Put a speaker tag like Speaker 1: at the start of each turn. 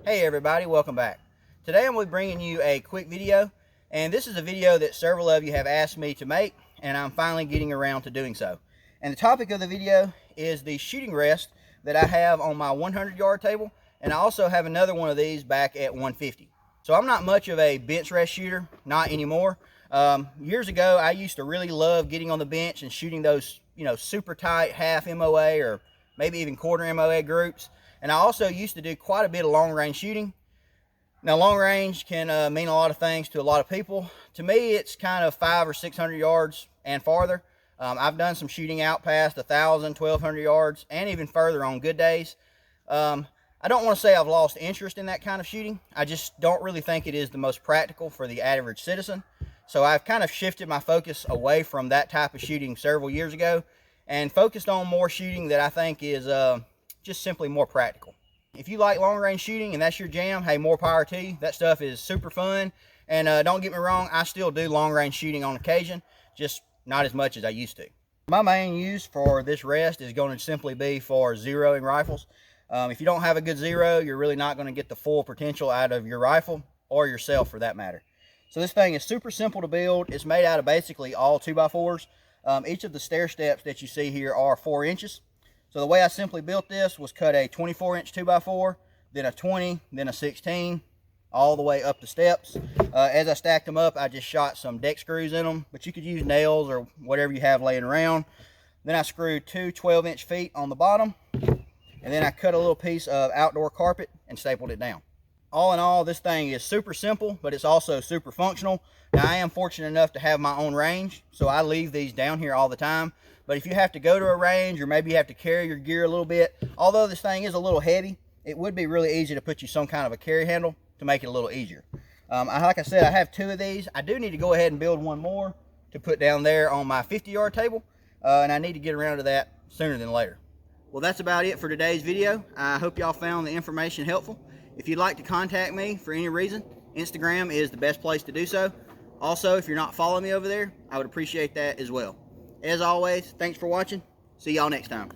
Speaker 1: Hey everybody, welcome back. Today I'm going to be bringing you a quick video, and this is a video that several of you have asked me to make, and I'm finally getting around to doing so. And the topic of the video is the shooting rest that I have on my 100-yard table, and I also have another one of these back at 150. So I'm not much of a bench rest shooter, not anymore. Years ago I used to really love getting on the bench and shooting those, super tight half MOA or maybe even quarter MOA groups. And I also used to do quite a bit of long range shooting. Now long range can mean a lot of things to a lot of people. To me, it's kind of 500 or 600 yards and farther. I've done some shooting out past 1,000, 1,200 yards and even further on good days. I don't want to say I've lost interest in that kind of shooting. I just don't really think it is the most practical for the average citizen. So I've kind of shifted my focus away from that type of shooting several years ago and focused on more shooting that I think is just simply more practical. If you like long range shooting and that's your jam, hey, more power to you. That stuff is super fun. And don't get me wrong, I still do long range shooting on occasion, just not as much as I used to. My main use for this rest is going to simply be for zeroing rifles. If you don't have a good zero, you're really not going to get the full potential out of your rifle or yourself for that matter. So this thing is super simple to build. It's made out of basically all 2x4s. Each of the stair steps that you see here are 4 inches. So the way I simply built this was cut a 24-inch 2x4, then a 20, then a 16, all the way up the steps. As I stacked them up, I just shot some deck screws in them, but you could use nails or whatever you have laying around. Then I screwed 2 12-inch feet on the bottom, and then I cut a little piece of outdoor carpet and stapled it down. All in all, this thing is super simple, but it's also super functional. Now, I am fortunate enough to have my own range, so I leave these down here all the time. But if you have to go to a range, or maybe you have to carry your gear a little bit, although this thing is a little heavy, it would be really easy to put you some kind of a carry handle to make it a little easier. Like I said, I have 2 of these. I do need to go ahead and build one more to put down there on my 50-yard table, and I need to get around to that sooner than later. Well, that's about it for today's video. I hope y'all found the information helpful. If you'd like to contact me for any reason, Instagram is the best place to do so. Also, if you're not following me over there, I would appreciate that as well. As always, thanks for watching. See y'all next time.